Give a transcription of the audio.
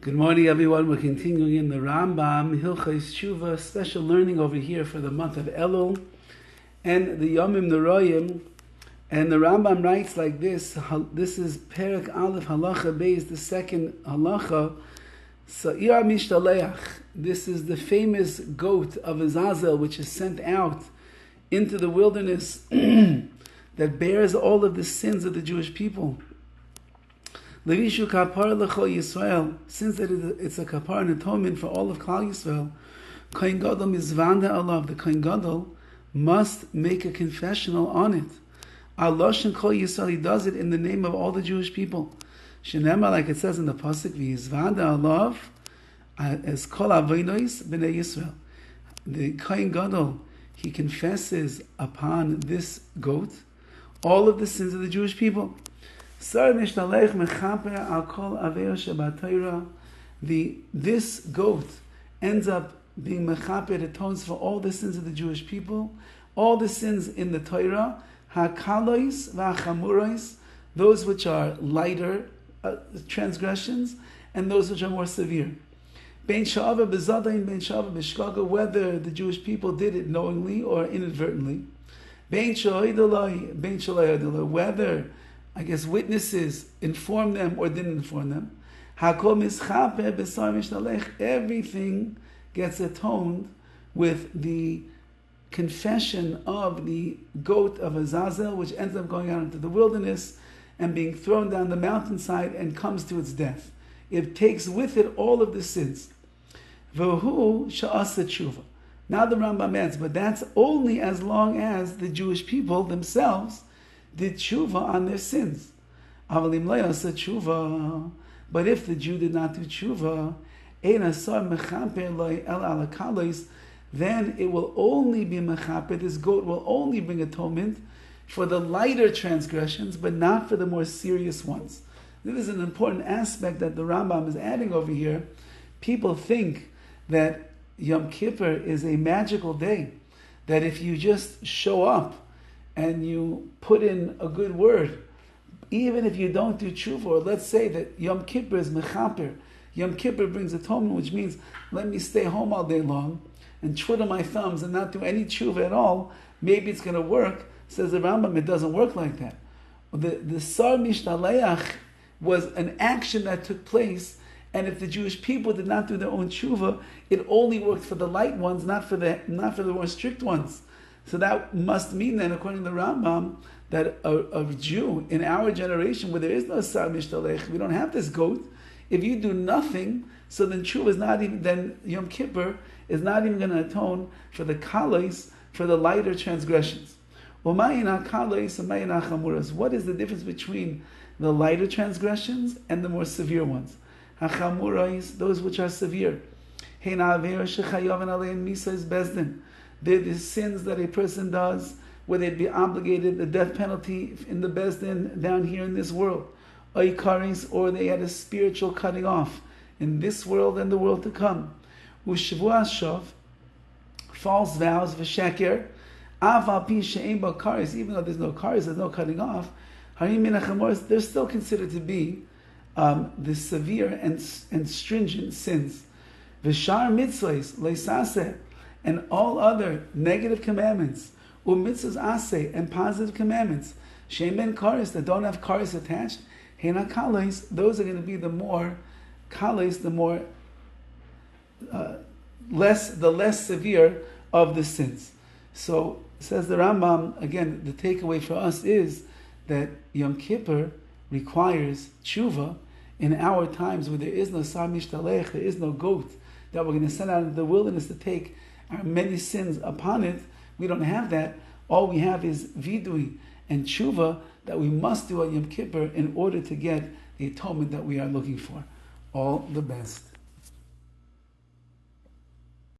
Good morning, everyone. We're continuing in the RAMBAM, Hilchos Teshuva, special learning over here for the month of Elul, and the Yomim Neroyim. And the RAMBAM writes like this. This is Perek Aleph Halacha Beis, the second Halacha. Sa'ir Mishtaleach. This is the famous goat of Azazel, which is sent out into the wilderness that bears all of the sins of the Jewish people. Levishu kapar lecho Yisrael, since it's a kapar and atonement for all of Klal Yisrael, Kohen Gadol mizvanda alav, the Kohen Gadol must make a confessional on it. Allah Shem Kol Yisrael, he does it in the name of all the Jewish people. Shenema, like it says in the pasuk, v'yizvanda alav as kol avonos b'nei Yisrael. The Kohen Gadol, he confesses upon this goat all of the sins of the Jewish people. This goat ends up being mechaper, atones for all the sins of the Jewish people, all the sins in the Torah, hakalois v'achamurois, those which are lighter transgressions, and those which are more severe. Bein sha'ava b'zadayin, bein sha'ava b'shkaga, whether the Jewish people did it knowingly or inadvertently. Bein sha'oidolai, bein sha'oidolai, whether witnesses informed them or didn't inform them. Everything gets atoned with the confession of the goat of Azazel, which ends up going out into the wilderness and being thrown down the mountainside and comes to its death. It takes with it all of the sins. V'hu sha'asa teshuva. Now the Rambam adds, but that's only as long as the Jewish people themselves did teshuva on their sins. Avalim lo yasa teshuva. But if the Jew did not do teshuva, ein asar mechaper lo el ala kalos, then it will only be mechaper. This goat will only bring atonement for the lighter transgressions, but not for the more serious ones. This is an important aspect that the Rambam is adding over here. People think that Yom Kippur is a magical day, that if you just show up and you put in a good word, even if you don't do tshuva, or let's say that Yom Kippur is mechaper, Yom Kippur brings atonement, which means let me stay home all day long and twiddle my thumbs and not do any tshuva at all, maybe it's going to work. Says the Rambam, it doesn't work like that. The Sar Mishtaleach was an action that took place, and if the Jewish people did not do their own tshuva, it only worked for the light ones, not for the more strict ones. So that must mean then, according to the Rambam, that a Jew in our generation, where there is no Sar Mishtalech, we don't have this goat, if you do nothing, so then Tshuva is not even, then Yom Kippur is not even going to atone for the kalos, for the lighter transgressions. What is the difference between the lighter transgressions and the more severe ones? Those which are severe. They're the sins that a person does where they'd be obligated the death penalty in the Bezdin down here in this world. Or they had a spiritual cutting off in this world and the world to come. False vows, v'sheker, even though there's no kares, there's no cutting off, they're still considered to be the severe and stringent sins. V'shar mitzvahs, leisaseh, and all other negative commandments, mitzvahs aseh, and positive commandments, shem ben kares, that don't have kares attached, hena kalos, those are going to be the more kalos, the less severe of the sins. So says the Rambam, again, the takeaway for us is that Yom Kippur requires tshuva in our times where there is no Sar Mishtalech, there is no goat that we're going to send out into the wilderness to take our many sins upon it. We don't have that. All we have is vidui and tshuva that we must do on Yom Kippur in order to get the atonement that we are looking for. All the best.